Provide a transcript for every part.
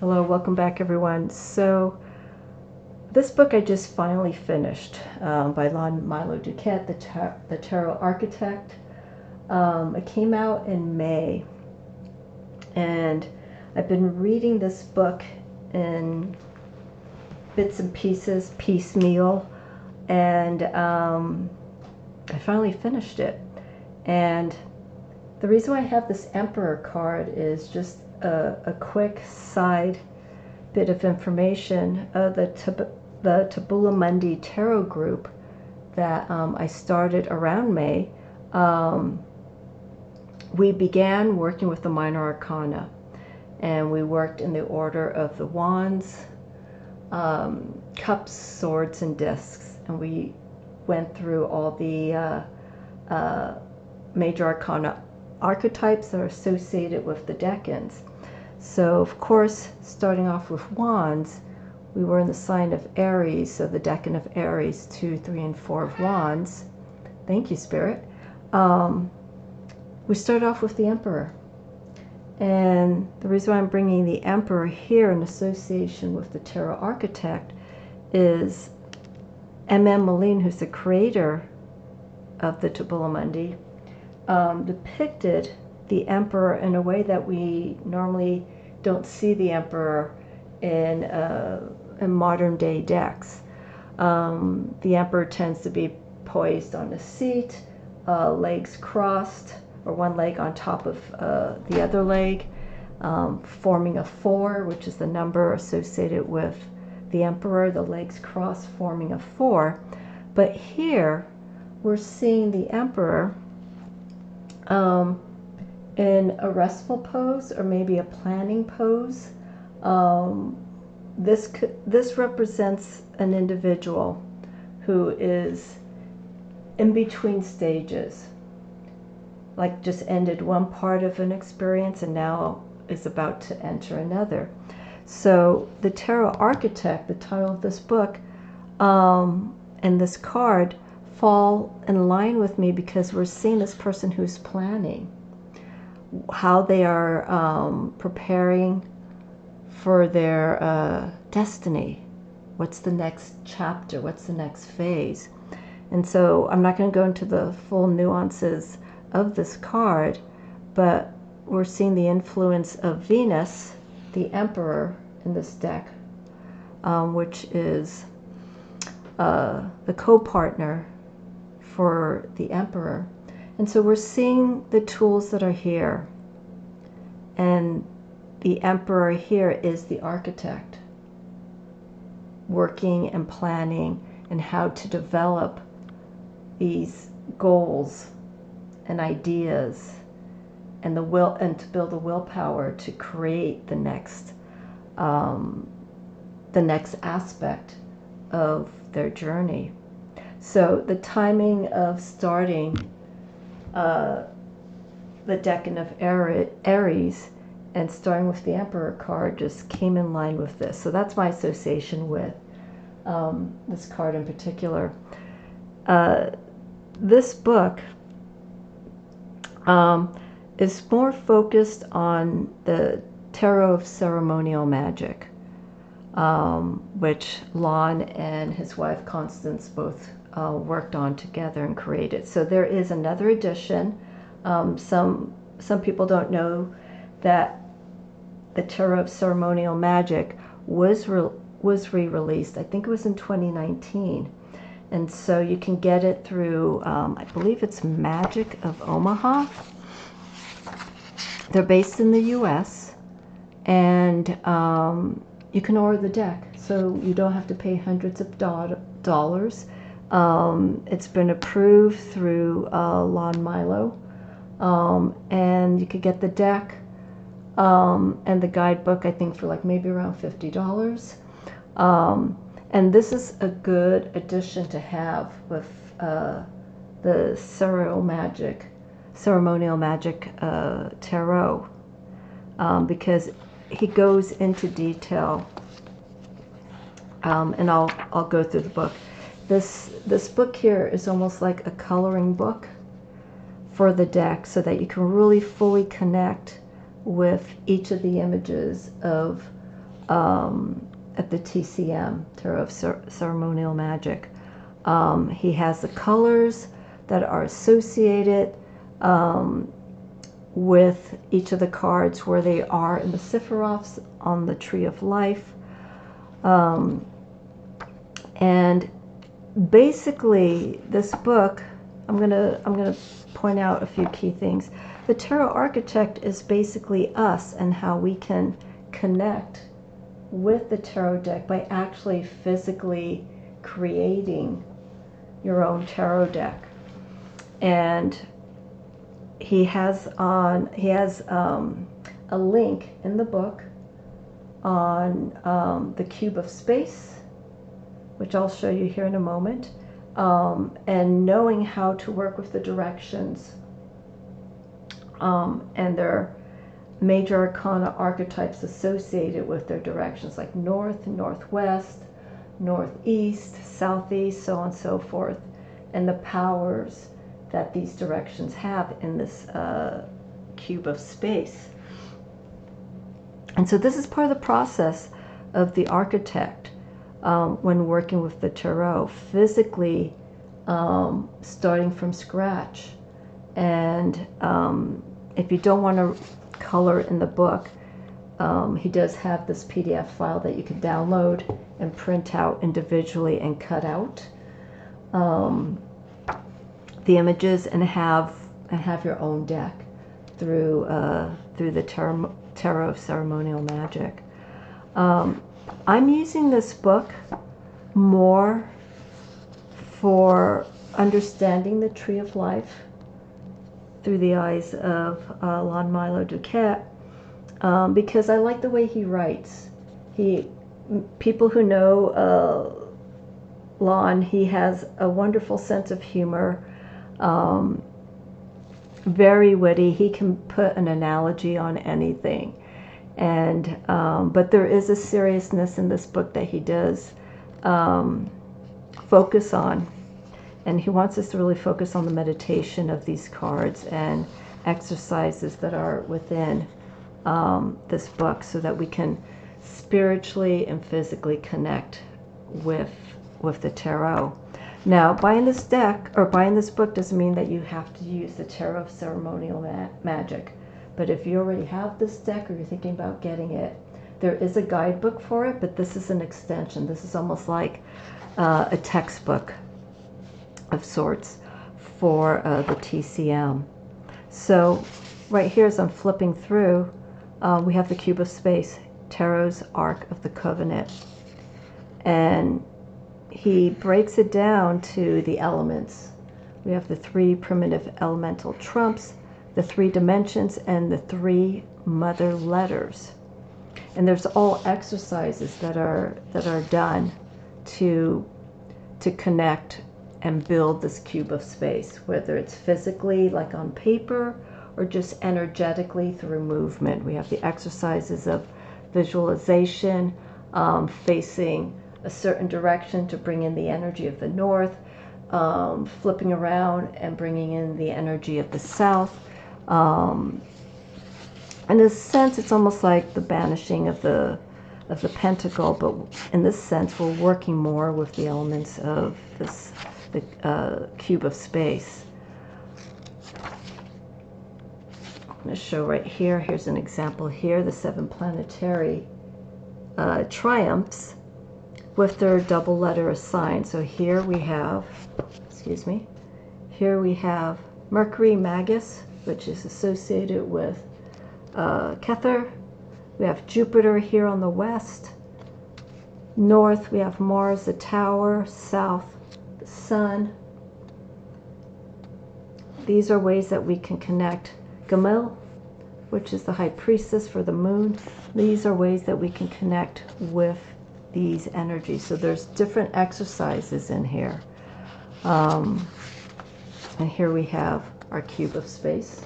Hello, welcome back everyone. So this book I just finally finished by Lon Milo DuQuette, the Tarot Architect. It came out in May, and I've been reading this book in bits and pieces, piecemeal, and I finally finished it. And the reason why I have this Emperor card is just a quick side bit of information. The Tabula Mundi Tarot group that I started around May, we began working with the Minor Arcana, and we worked in the order of the Wands, Cups, Swords, and Discs, and we went through all the major arcana archetypes that are associated with the decans. So of course, starting off with Wands, we were in the sign of Aries, so the decan of Aries, 2, 3, and 4 of Wands. Thank you, Spirit. We start off with the Emperor. And the reason why I'm bringing the Emperor here in association with the Tarot Architect is M.M. Moline, who's the creator of the Tabula Mundi, depicted the Emperor in a way that we normally don't see the Emperor in modern day decks. The Emperor tends to be poised on a seat, legs crossed, or one leg on top of the other leg, forming a 4, which is the number associated with the Emperor, the legs crossed forming a 4. But here we're seeing the Emperor in a restful pose, or maybe a planning pose. This represents an individual who is in between stages, like just ended one part of an experience and now is about to enter another. So the Tarot Architect, the title of this book, and this card fall in line with me because we're seeing this person who's planning, how they are preparing for their destiny. What's the next chapter? What's the next phase? And so I'm not going to go into the full nuances of this card, but we're seeing the influence of Venus, the Emperor, in this deck, which is the co-partner for the Emperor. And so we're seeing the tools that are here, and the Emperor here is the architect, working and planning and how to develop these goals and ideas and the will, and to build the willpower to create the next aspect of their journey. So the timing of starting the decan of Aries and starting with the Emperor card just came in line with this. So that's my association with this card in particular. This book is more focused on the Tarot of Ceremonial Magick, which Lon and his wife Constance both worked on together and created. So there is another edition. Some people don't know that the Tarot of Ceremonial Magick was re-released. I think it was in 2019. And so you can get it through, I believe it's Magic of Omaha. They're based in the US, and you can order the deck, so you don't have to pay hundreds of dollars. It's been approved through Lon Milo, and you could get the deck and the guidebook, I think, for like maybe around $50. And this is a good addition to have with the Ceremonial Magick Tarot, because he goes into detail, and I'll go through the book. This book here is almost like a coloring book for the deck, so that you can really fully connect with each of the images of at the TCM, Tarot of Ceremonial Magick. He has the colors that are associated with each of the cards, where they are in the Sephiroths on the Tree of Life. And basically, this book, I'm gonna point out a few key things. The Tarot Architect is basically us and how we can connect with the tarot deck by actually physically creating your own tarot deck. And he has a link in the book on the cube of space, which I'll show you here in a moment, and knowing how to work with the directions and their major arcana archetypes associated with their directions, like north, northwest, northeast, southeast, so on and so forth, and the powers that these directions have in this cube of space. And so this is part of the process of the architect when working with the tarot, physically starting from scratch. And if you don't want to color in the book, he does have this PDF file that you can download and print out individually and cut out the images and have your own deck through the Tarot of Ceremonial Magick. I'm using this book more for understanding the Tree of Life through the eyes of Lon Milo DuQuette, because I like the way he writes. People who know Lon, he has a wonderful sense of humor, very witty. He can put an analogy on anything, and but there is a seriousness in this book that he does focus on. And he wants us to really focus on the meditation of these cards and exercises that are within this book, so that we can spiritually and physically connect with the tarot. Now, buying this deck or buying this book doesn't mean that you have to use the Tarot of Ceremonial Magick. But if you already have this deck or you're thinking about getting it, there is a guidebook for it, but this is an extension. This is almost like a textbook of sorts for the TCM. So right here, as I'm flipping through, we have the Cube of Space, Tarot's Ark of the Covenant, and he breaks it down to the elements. We have the 3 primitive elemental trumps, the 3 dimensions, and the 3 mother letters. And there's all exercises that are done to connect and build this cube of space, whether it's physically, like on paper, or just energetically through movement. We have the exercises of visualization, facing a certain direction to bring in the energy of the north, flipping around and bringing in the energy of the south. In a sense, it's almost like the banishing of the pentacle, but in this sense, we're working more with the elements of the cube of space. I'm going to show right here. Here's an example here, the 7 planetary triumphs with their double letter assigned. So here we have, here we have Mercury Magus, which is associated with Kether. We have Jupiter here on the west. North, we have Mars, the Tower. South, the Sun. These are ways that we can connect. Gamil, which is the High Priestess for the Moon. These are ways that we can connect with these energies. So there's different exercises in here. And here we have our cube of space.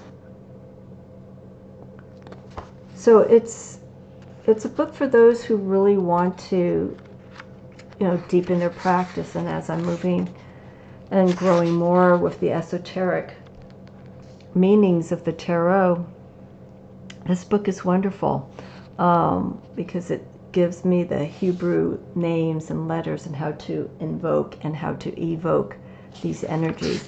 So it's a book for those who really want to, deepen their practice. And as I'm moving and growing more with the esoteric meanings of the tarot, this book is wonderful because gives me the Hebrew names and letters and how to invoke and how to evoke these energies.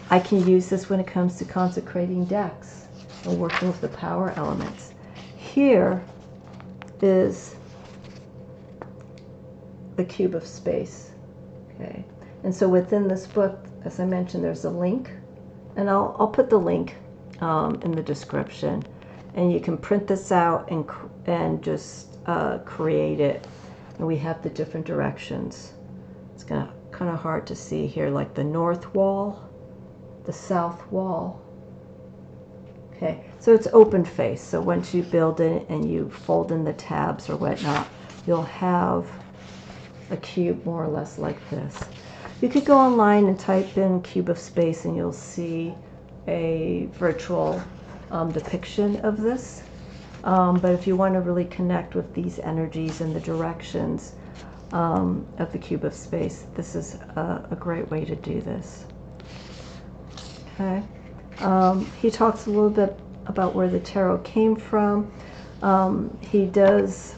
I can use this when it comes to consecrating decks and working with the power elements. Here is the cube of space. Okay, and so within this book, as I mentioned, there's a link, and I'll put the link in the description, and you can print this out and just create it. And we have the different directions. It's kind of hard to see here, like the north wall, the south wall. Okay, so it's open face. So once you build it and you fold in the tabs or whatnot, you'll have a cube more or less like this. You could go online and type in cube of space and you'll see a virtual depiction of this. But if you want to really connect with these energies and the directions of the cube of space, this is a great way to do this. Okay. He talks a little bit about where the tarot came from. He does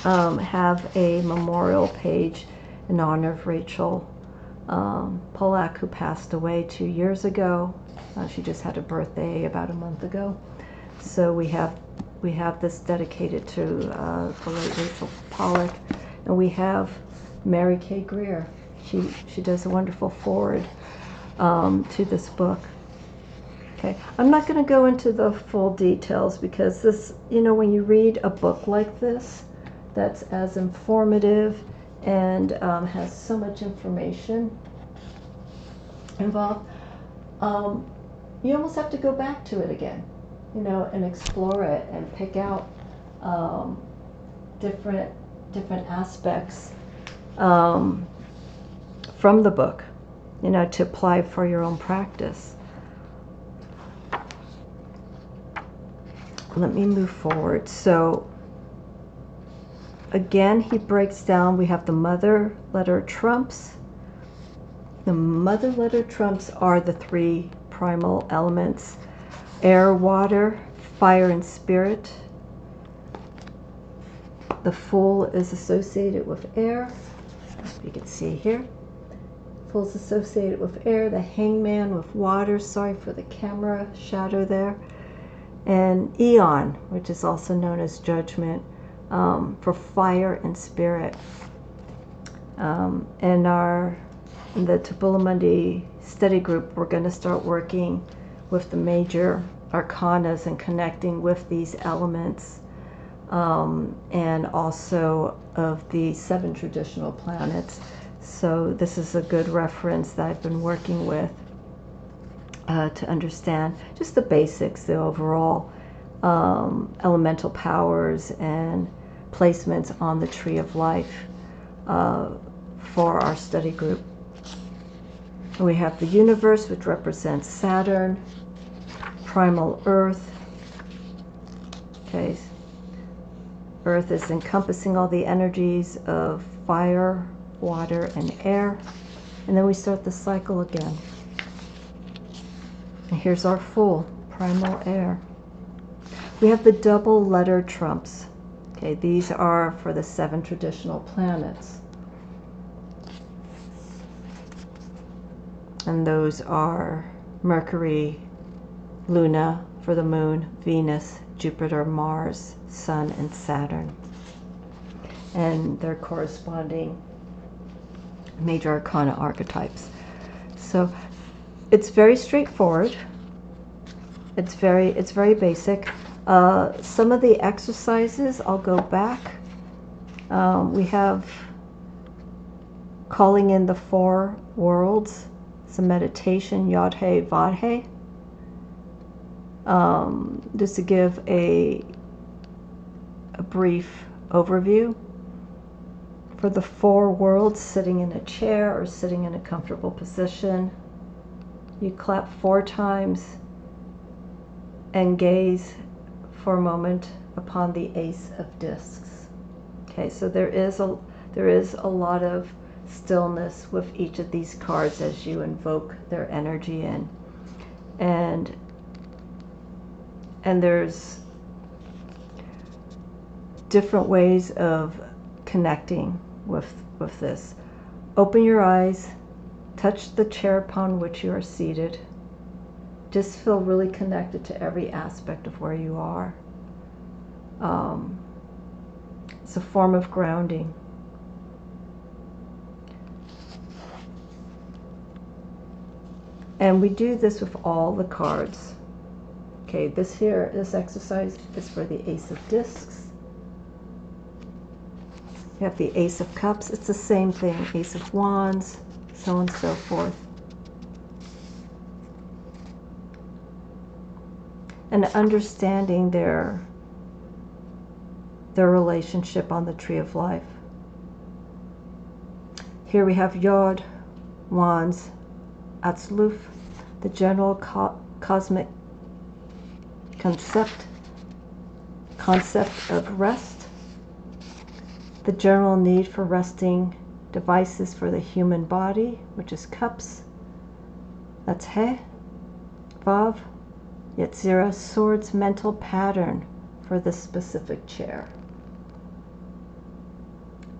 have a memorial page in honor of Rachel Pollack, who passed away 2 years ago. She just had a birthday about a month ago. So we have this dedicated to the late Rachel Pollack, and we have Mary K. Greer. She does a wonderful foreword to this book. Okay, I'm not going to go into the full details because this, you know, when you read a book like this, that's as informative and has so much information involved, you almost have to go back to it again, you know, and explore it and pick out different aspects from the book, you know, to apply for your own practice. Let me move forward. So again, he breaks down, we have the mother letter trumps. The mother letter trumps are the three primal elements: air, water, fire, and spirit. The Fool is associated with air. You can see here. Fool is associated with air. The Hangman with water. Sorry for the camera shadow there. And Eon, which is also known as judgment, for fire and spirit. In the Tabula Mundi study group, we're going to start working with the major arcanas and connecting with these elements, and also of the 7 traditional planets. So this is a good reference that I've been working with to understand just the basics, the overall elemental powers and placements on the tree of life for our study group. We have the universe, which represents Saturn, primal earth. Okay, earth is encompassing all the energies of fire, water, and air. And then we start the cycle again. And here's our Fool, primal air. We have the double letter trumps. Okay, these are for the 7 traditional planets. And those are Mercury, Luna for the moon, Venus, Jupiter, Mars, Sun, and Saturn. And their corresponding major arcana archetypes. So it's very straightforward. It's very basic. Some of the exercises, I'll go back. We have calling in the 4 worlds. Some meditation, Yod-He, Vod-He. Just to give a brief overview. For the 4 worlds, sitting in a chair or sitting in a comfortable position, you clap 4 times and gaze for a moment upon the Ace of Discs. Okay, so there is a lot of stillness with each of these cards as you invoke their energy in, and there's different ways of connecting with this. Open your eyes, touch the chair upon which you are seated. Just feel really connected to every aspect of where you are. It's a form of grounding. And we do this with all the cards. Okay, this exercise is for the Ace of Discs. You have the Ace of Cups. It's the same thing. Ace of Wands, so on and so forth. And understanding their relationship on the Tree of Life. Here we have Yod, Wands, Atzluf, the general cosmic concept of rest, the general need for resting devices for the human body, which is Cups. That's He, Vav, Yetzirah, Swords, mental pattern for this specific chair.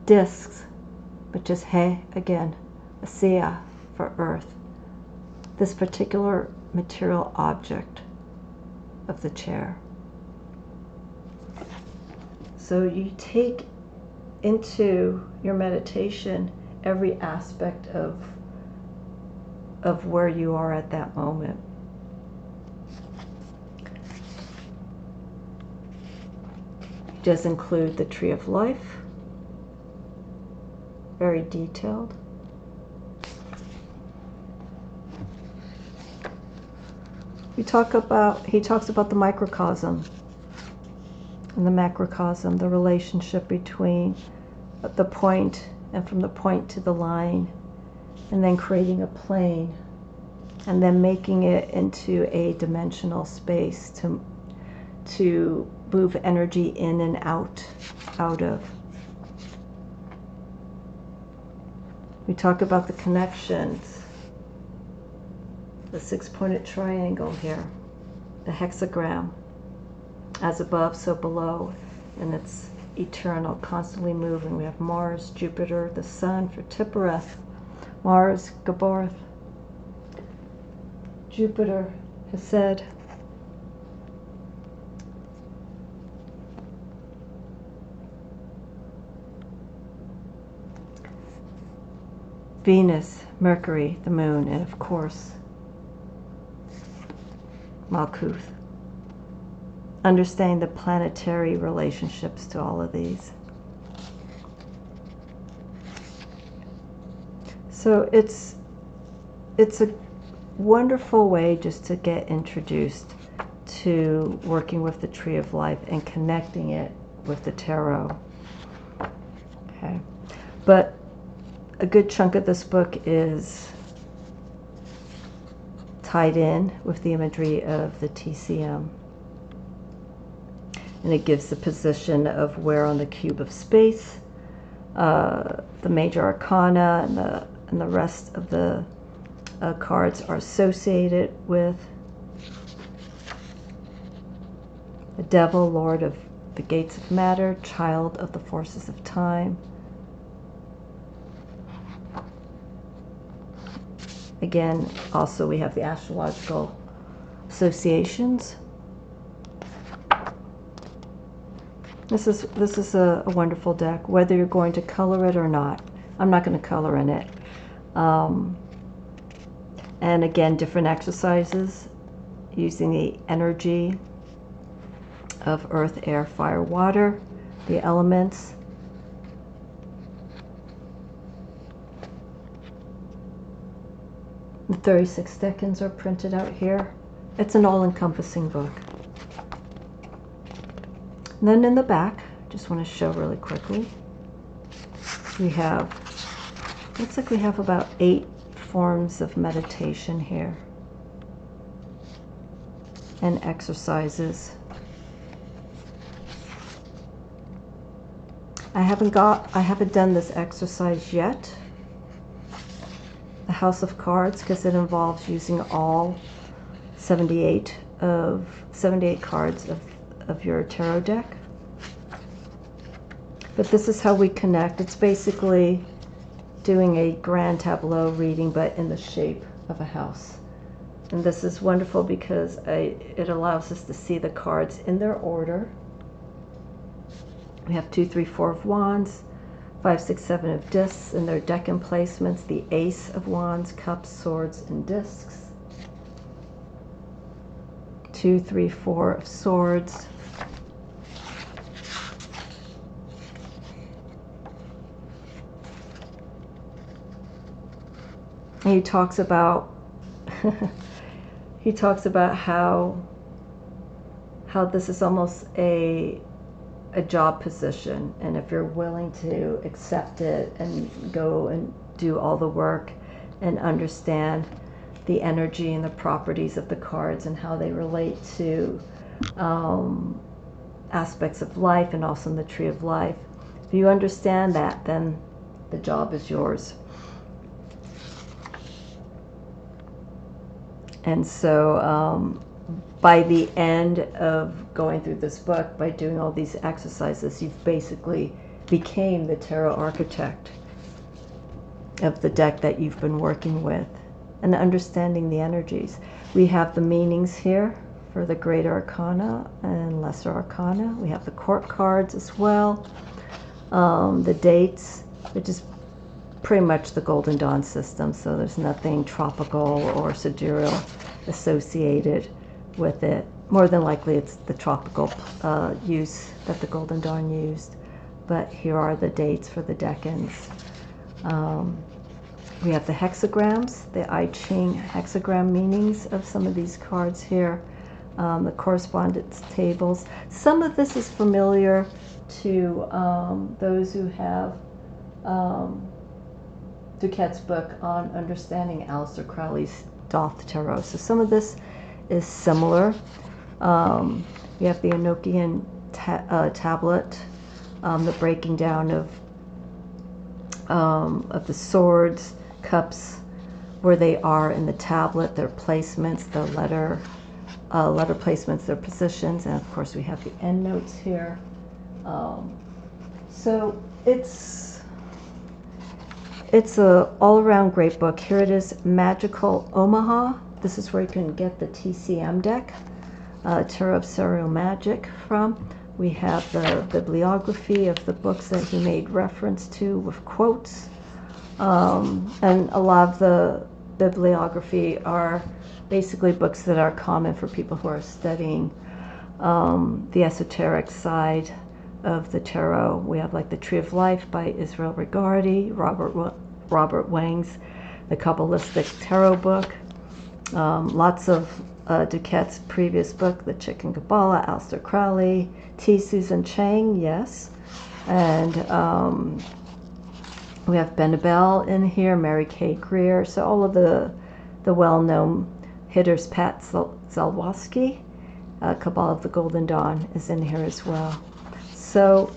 Discs, which is He again, Asiya for earth, this particular material object of the chair. So you take into your meditation every aspect of where you are at that moment. It does include the Tree of Life, very detailed. He talks about the microcosm and the macrocosm, the relationship between the point and from the point to the line, and then creating a plane, and then making it into a dimensional space to move energy in and out of. We talk about the connections, the six-pointed triangle here, the hexagram, as above, so below, and it's eternal, constantly moving. We have Mars, Jupiter, the Sun for Tippereth, Mars, Gaborth, Jupiter, Hesed, Venus, Mercury, the Moon, and of course, Malkuth. Understanding the planetary relationships to all of these. So it's a wonderful way just to get introduced to working with the Tree of Life and connecting it with the tarot. Okay, but a good chunk of this book is tied in with the imagery of the TCM. And it gives the position of where on the cube of space the major arcana and the rest of the cards are associated with. The Devil, Lord of the Gates of Matter, Child of the Forces of Time. Again, also we have the astrological associations. This is a wonderful deck, whether you're going to color it or not. I'm not going to color in it. And again, different exercises using the energy of earth, air, fire, water, the elements. The 36 decans are printed out here. It's an all-encompassing book. And then in the back, just want to show really quickly, we have, looks like we have about 8 forms of meditation here and exercises. I haven't done this exercise yet, the House of Cards, because it involves using all 78 cards of your tarot deck. But this is how we connect. It's basically doing a grand tableau reading, but in the shape of a house. And this is wonderful because it allows us to see the cards in their order. We have 2, 3, 4 of Wands, 5, 6, 7 of Discs in their deck emplacements, the Ace of Wands, Cups, Swords, and Discs. 2, 3, 4 of Swords. And he talks about how this is almost a job position, and if you're willing to accept it and go and do all the work and understand the energy and the properties of the cards and how they relate to aspects of life and also in the tree of life. If you understand that, then the job is yours. And so by the end of going through this book, by doing all these exercises, you've basically became the tarot architect of the deck that you've been working with and understanding the energies. We have the meanings here for the Greater Arcana and Lesser Arcana. We have the court cards as well, the dates, which is pretty much the Golden Dawn system, so there's nothing tropical or sidereal associated with it. More than likely it's the tropical use that the Golden Dawn used, but here are the dates for the decans. We have the hexagrams, the I Ching hexagram meanings of some of these cards here, the correspondence tables. Some of this is familiar to those who have DuQuette's book on understanding Aleister Crowley's Thoth Tarot. So some of this is similar. We have the Enochian tablet, the breaking down of the swords, cups, where they are in the tablet, their placements, the letter placements, their positions, and of course we have the end notes here. So it's a all-around great book. Here it is, Magical Omaha. This is where you can get the TCM deck, Tarot of Ceremonial Magick from. We have the bibliography of the books that he made reference to with quotes. And a lot of the bibliography are basically books that are common for people who are studying the esoteric side of the tarot. We have like The Tree of Life by Israel Regardie, Robert Wang's The Kabbalistic Tarot book, lots of DuQuette's previous book, The Chicken Kabbalah, Aleister Crowley, T. Susan Chang, yes, and we have Benabel in here, Mary Kay Greer, so all of the well-known hitters. Pat Zalwowski, Kabbalah of the Golden Dawn is in here as well. So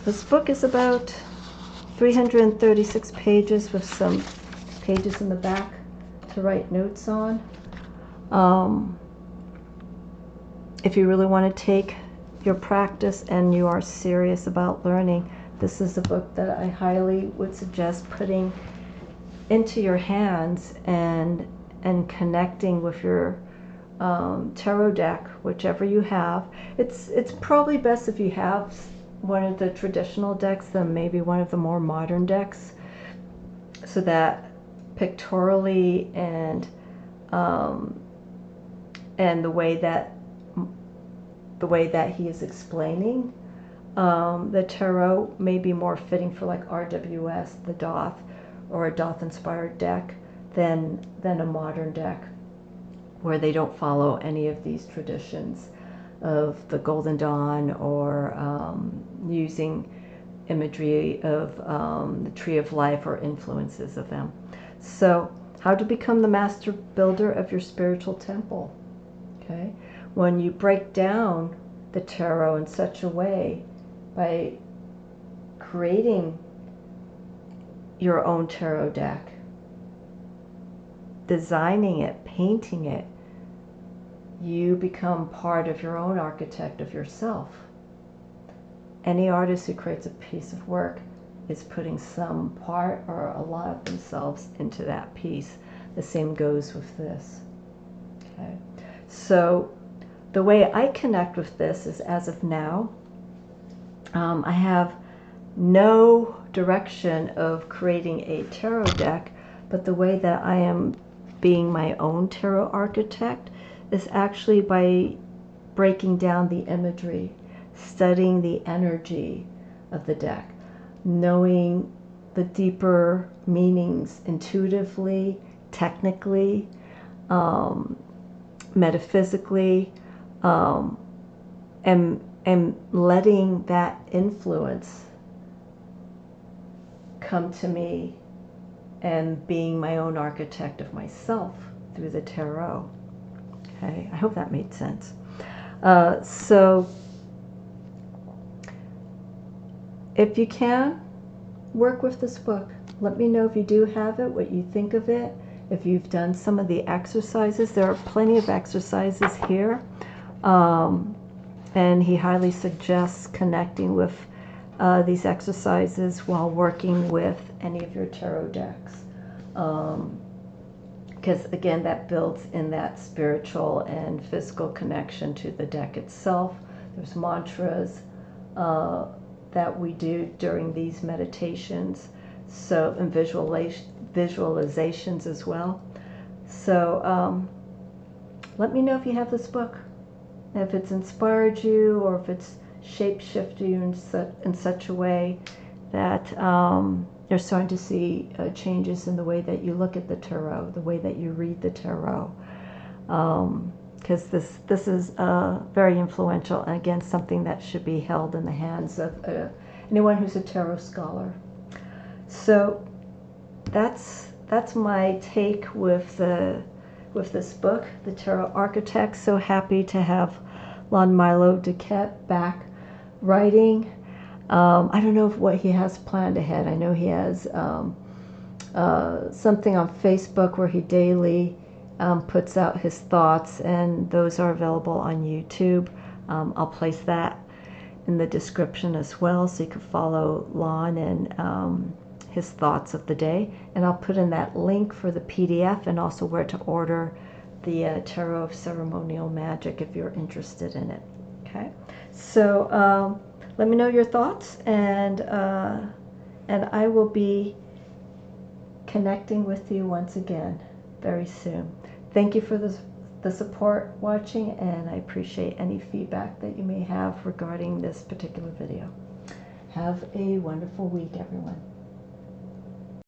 this book is about 336 pages with some pages in the back to write notes on. If you really want to take your practice and you are serious about learning, this is a book that I highly would suggest putting into your hands and connecting with your tarot deck, whichever you have. It's probably best if you have one of the traditional decks than maybe one of the more modern decks, so that pictorially and the way that he is explaining the tarot may be more fitting for like RWS, the Thoth, or a Thoth inspired deck than a modern deck where they don't follow any of these traditions of the Golden Dawn or using imagery of the Tree of Life or influences of them. So how to become the master builder of your spiritual temple. Okay, when you break down the tarot in such a way by creating your own tarot deck, designing it, painting it, you become part of your own architect of yourself. any artist who creates a piece of work is putting some part or a lot of themselves into that piece. The same goes with this. Okay, so the way I connect with this is, as of now, I have no direction of creating a tarot deck, but the way that I am being my own tarot architect is actually by breaking down the imagery, studying the energy of the deck, knowing the deeper meanings intuitively, technically, metaphysically, and letting that influence come to me and being my own architect of myself through the tarot. Okay, I hope that made sense. So if you can, work with this book. Let me know if you do have it, what you think of it, if you've done some of the exercises. There are plenty of exercises here, and he highly suggests connecting with these exercises while working with any of your tarot decks, because again, that builds in that spiritual and physical connection to the deck itself. There's mantras that we do during these meditations, so, and visualizations as well. So let me know if you have this book, if it's inspired you, or if it's shape-shifted you in such a way that you're starting to see changes in the way that you look at the tarot, the way that you read the tarot, because this is very influential, and again, something that should be held in the hands of anyone who's a tarot scholar. So that's my take with this book, The Tarot Architect. So happy to have Lon Milo DuQuette back writing. I don't know what he has planned ahead. I know he has something on Facebook where he daily puts out his thoughts, and those are available on YouTube. I'll place that in the description as well, so you can follow Lon and his thoughts of the day. And I'll put in that link for the PDF and also where to order the Tarot of Ceremonial Magick if you're interested in it. Okay, so let me know your thoughts, and I will be connecting with you once again very soon. Thank you for the support watching, and I appreciate any feedback that you may have regarding this particular video. Have a wonderful week, everyone.